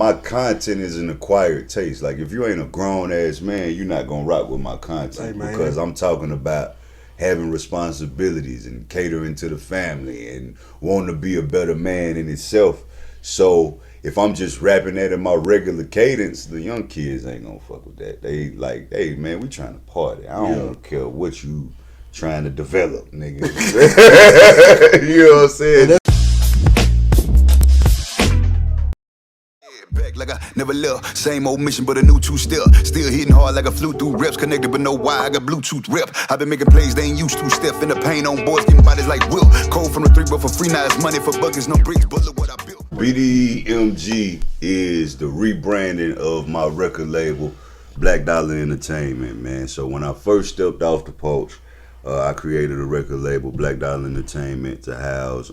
my content is an acquired taste. Like if you ain't a grown ass man, you're not gonna rock with my content because I'm talking about having responsibilities and catering to the family and wanting to be a better man in itself. So if I'm just rapping that in my regular cadence, the young kids ain't gonna fuck with that. They like, hey man, we trying to party. I don't care what you trying to develop, nigga. You know what I'm saying? Back like I never left. Same old mission, but a new two-step. Still hitting hard like I flew through reps. Connected, but no why. I got Bluetooth rep. I've been making plays they ain't used to. Step in the pain on boys, getting bodies like Will. Cold from the 3, but for free now it's money for buckets, no bricks. But look what I built. BDEMG is the rebranding of my record label, Black Dollar Entertainment, man. So when I first stepped off the porch, I created a record label, Black Dollar Entertainment, to house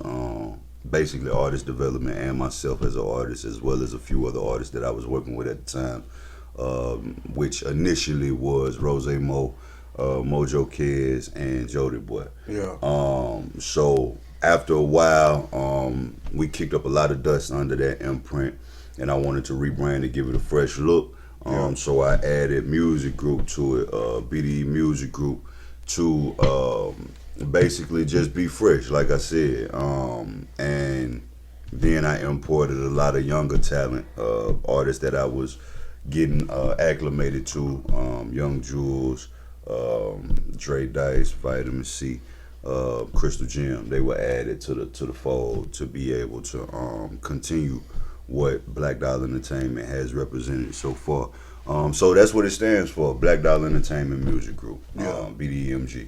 basically artist development and myself as an artist, as well as a few other artists that I was working with at the time, which initially was 𝙎𝙊𝘾𝙄𝘼, 𝙎𝙄𝘾𝙄𝘍, and 𝙎𝙬𝑗ody. Yeah. So after a while, we kicked up a lot of dust under that imprint, and I wanted to rebrand and give it a fresh look. So I added Music Group to it, BDE Music Group, to basically just be fresh, like I said. And then I imported a lot of younger talent, artists that I was getting acclimated to, Young Jules, Dre Dice, Vitamin C, Crystal Gem. They were added to the fold to be able to continue what Black Dollar Entertainment has represented so far. So that's what it stands for, Black Dollar Entertainment Music Group, BDEMG.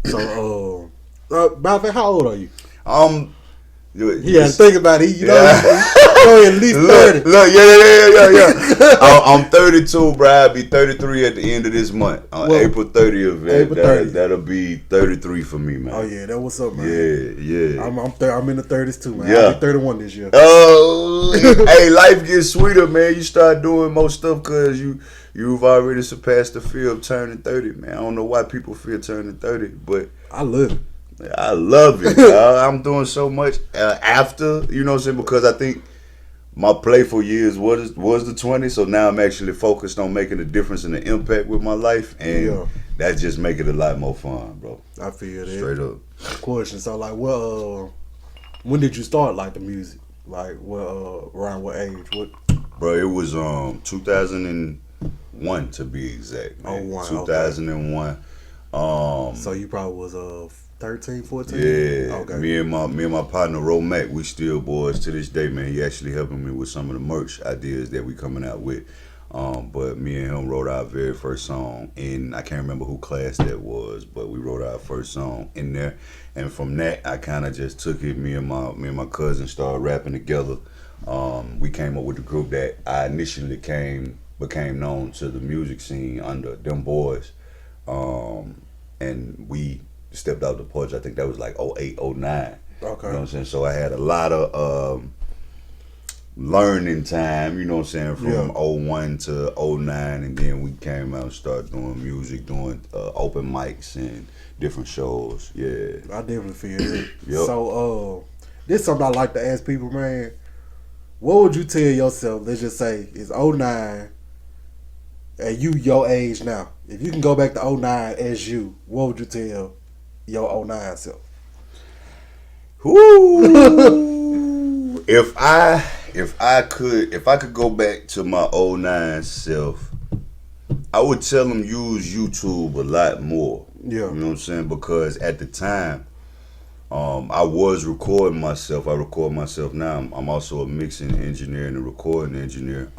So, matter of fact, how old are you? You had to think about it. You know, at least 30. Look, yeah. I'm 32, bro. I'll be 33 at the end of this month. On April 30th, April 30th. That'll be 33 for me, man. Oh yeah, that what's up, man. Yeah. I'm in the 30s too, man. Yeah. I'll be 31 this year. Oh, hey, life gets sweeter, man. You start doing more stuff because you've already surpassed the fear of turning 30, man. I don't know why people fear turning 30, but I love it. I love it. I'm doing so much after, you know what I'm saying, because I think my playful years was the 20s, so now I'm actually focused on making a difference and an impact with my life, and that just make it a lot more fun, bro. I feel that. Straight up. Question. So like, when did you start like the music? Like, around what age? What? Bro, it was 2001 to be exact, man. 2001. Okay. So you probably was 13, 14? Yeah. Okay. Me and my partner 𝙎𝙀𝘾𝙀𝙀, we still boys to this day, man. He actually helping me with some of the merch ideas that we coming out with. But me and him wrote our very first song, and I can't remember who class that was, but we wrote our first song in there. And from that, I kind of just took it. Me and my cousin started rapping together. We came up with the group that I initially became known to the music scene under Them Boys, and we stepped out the porch. I think that was like 08, 09. Okay. You know what I'm saying? So I had a lot of learning time, you know what I'm saying, from 01 to 09, and then we came out and started doing music, doing open mics and different shows. Yeah. I definitely feel it. Yep. So this is something I like to ask people, man. What would you tell yourself, let's just say it's 09 and your age now? If you can go back to 09 as you, what would you tell your 09 self? Woo! If I could go back to my 09 self, I would tell them use YouTube a lot more. Yeah. You know what I'm saying? Because at the time, I was recording myself. I record myself now. I'm also a mixing engineer and a recording engineer,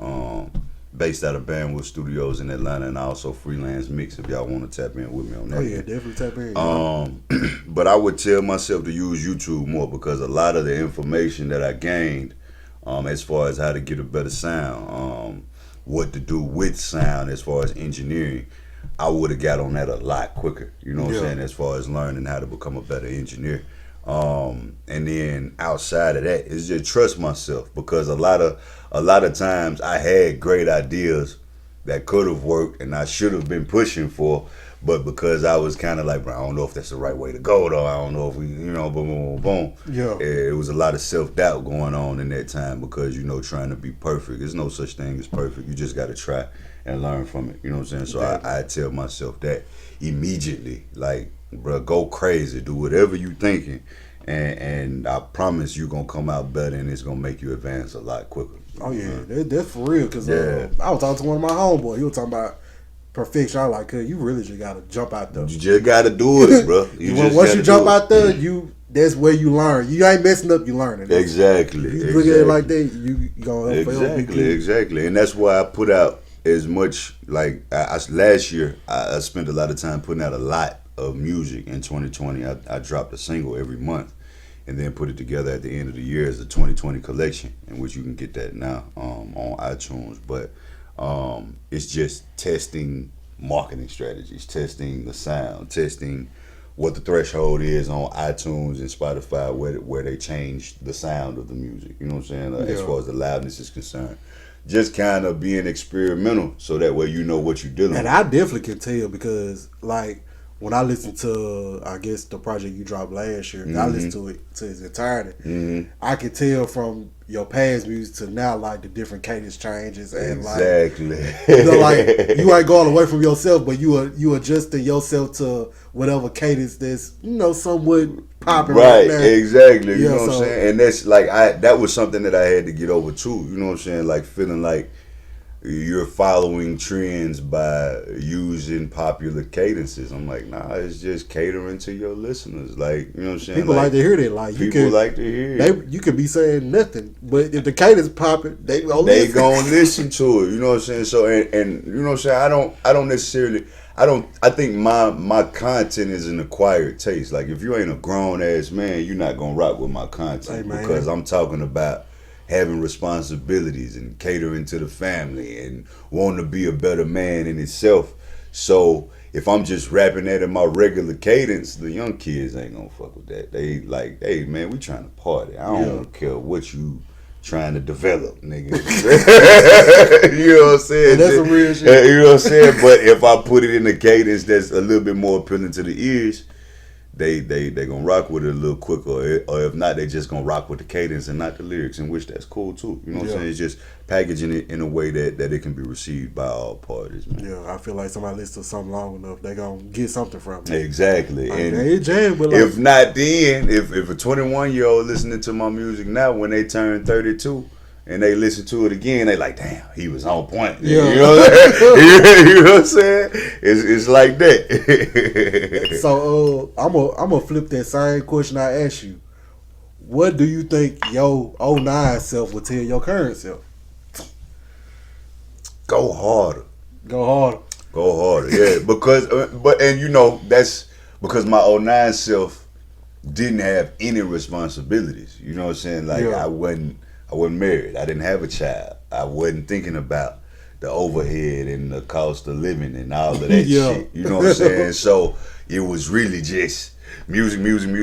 based out of Bandwidth Studios in Atlanta, and I also freelance mix if y'all want to tap in with me on that. Oh yeah, definitely tap in. But I would tell myself to use YouTube more, because a lot of the information that I gained, as far as how to get a better sound, what to do with sound as far as engineering, I would have got on that a lot quicker. You know what I'm saying? As far as learning how to become a better engineer. And then outside of that, it's just trust myself, because a lot of times I had great ideas, that could have worked and I should have been pushing for, but because I was kind of like, bro, I don't know if that's the right way to go though. I don't know if we, you know, boom, boom, boom, boom. Yeah. It was a lot of self-doubt going on in that time because, you know, trying to be perfect. There's no such thing as perfect. You just got to try and learn from it. You know what I'm saying? So I tell myself that immediately, like, bro, go crazy, do whatever you thinking, and I promise you gonna come out better, and it's gonna make you advance a lot quicker. Oh yeah, that's for real. Cause I was talking to one of my homeboys. He was talking about perfection. I was like, you really just gotta jump out there. You just gotta do it, bro. Once you jump out there, that's where you learn. You ain't messing up, you learning. Exactly. You look at it like that, you gonna exactly, and that's why I put out as much. Like last year, I spent a lot of time putting out a lot of music. In 2020, I dropped a single every month, and then put it together at the end of the year as a 2020 collection, in which you can get that now on iTunes. But it's just testing marketing strategies, testing the sound, testing what the threshold is on iTunes and Spotify, where they change the sound of the music. You know what I'm saying? As far as the loudness is concerned. Just kind of being experimental, so that way you know what you're dealing with. And I definitely can tell because, like, when I listened to, I guess, the project you dropped last year, I listened to it to its entirety. I could tell from your past music to now, like, the different cadence changes and like, you know, like, you ain't going away from yourself, but you adjusting yourself to whatever cadence that's, you know, somewhat popping right now. Exactly. You know what I'm saying? And that's like that was something that I had to get over too. You know what I'm saying? Like feeling like you're following trends by using popular cadences. I'm like, nah, it's just catering to your listeners. Like, you know what I'm saying? People like to hear that. Like, people like to hear it. You could be saying nothing, but if the cadence popping, they gonna listen to it. You know what I'm saying? So and you know what I'm saying? I don't necessarily. I think my content is an acquired taste. Like, if you ain't a grown ass man, you're not gonna rock with my content, because I'm talking about having responsibilities and catering to the family and wanting to be a better man in itself. So if I'm just rapping that in my regular cadence, the young kids ain't gonna fuck with that. They like, hey man, we trying to party. I don't care what you trying to develop, nigga. You know what I'm saying? That's some real shit. You know what I'm saying? But if I put it in a cadence that's a little bit more appealing to the ears, they gonna rock with it a little quicker, or if not, they just gonna rock with the cadence and not the lyrics, in which that's cool too. You know what I'm saying? It's just packaging it in a way that it can be received by all parties, man. Yeah, I feel like somebody listens to something long enough, they gonna get something from it. Exactly. Like, and they jam, but like, if not then, if a 21-year-old listening to my music now, when they turn 32 and they listen to it again, they like, damn, he was on point. Yeah. You know what I'm saying? You know what I'm saying? It's like that. So I'm gonna flip that same question I asked you. What do you think your 09 self would tell your current self? Go harder. Go harder. Go harder. Yeah, because and you know, that's because my 09 self didn't have any responsibilities. You know what I'm saying? Like, I wasn't married. I didn't have a child. I wasn't thinking about the overhead and the cost of living and all of that shit. You know what I'm saying? So it was really just music. Even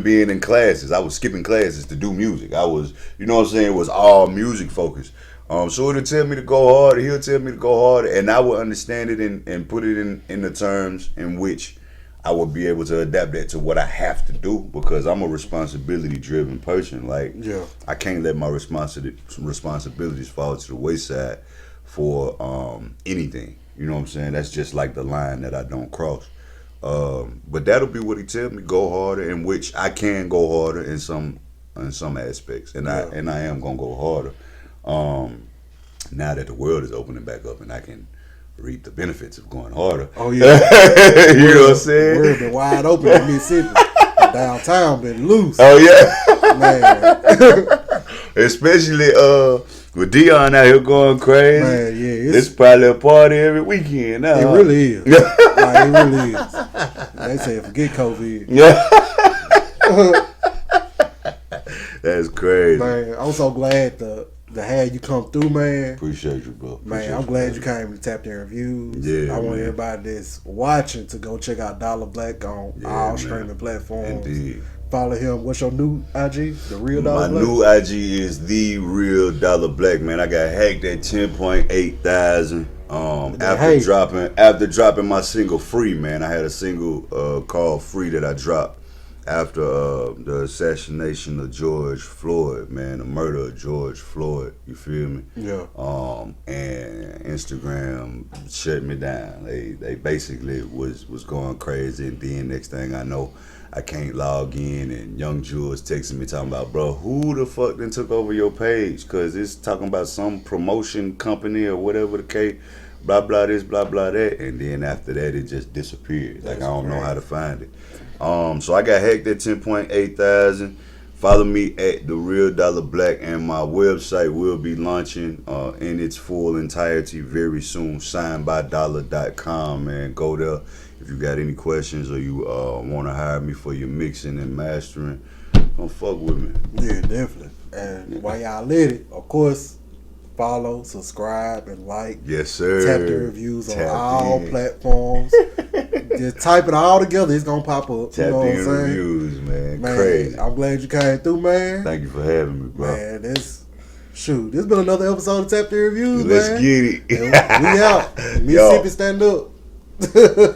being in classes, I was skipping classes to do music. I was, you know what I'm saying? It was all music focused. So it'll tell me to go harder. He'll tell me to go harder, and I will understand it and put it in the terms in which I would be able to adapt that to what I have to do, because I'm a responsibility-driven person. Like, I can't let my responsibilities fall to the wayside for anything. You know what I'm saying? That's just like the line that I don't cross. But that'll be what he tells me: go harder, in which I can go harder in some aspects, and I am gonna go harder. Now that the world is opening back up and I can reap the benefits of going harder. Oh yeah. You know what I'm saying? World been wide open in Mississippi. Downtown been loose. Oh yeah. Man. Especially with Dion out here going crazy. Man, yeah. It's probably a party every weekend now. It really is. Like, it really is. They say forget COVID. Yeah. That's crazy. Man, I'm so glad to have you come through, man. Appreciate you, bro. Man, I'm glad you came to Tap Their Reviews. Yeah, I want everybody that's watching to go check out Dolla Black on all streaming platforms. Indeed. Follow him. What's your new IG? The Real Dolla My Black? new IG is the Real Dolla Black, man. I got hacked at 10.8 thousand. After dropping my single Free, man. I had a single called Free that I dropped after the assassination of George Floyd, man, the murder of George Floyd. You feel me? Yeah. And Instagram shut me down. They basically was going crazy, and then next thing I know, I can't log in, and Young Jules texting me talking about, bro, who the fuck then took over your page? Cause it's talking about some promotion company or whatever the case, blah blah this, blah blah that, and then after that it just disappeared. Like I don't know how to find it. So I got hacked at 10.8 thousand. Follow me at The Real Dolla Black, and my website will be launching in its full entirety very soon. signedbydolla.com, man. Go there. If you got any questions or you want to hire me for your mixing and mastering, come fuck with me. Yeah, definitely. And while y'all lit it, of course, follow, subscribe, and like. Yes, sir. Tap the reviews on all platforms. Just type it all together. It's going to pop up. Tap you know what I'm the saying? reviews, man. Man, Crazy. I'm glad you came through, man. Thank you for having me, bro. Man, this has been another episode of Tap the Reviews, Let's man. get it. And we out. Mississippi, stand up.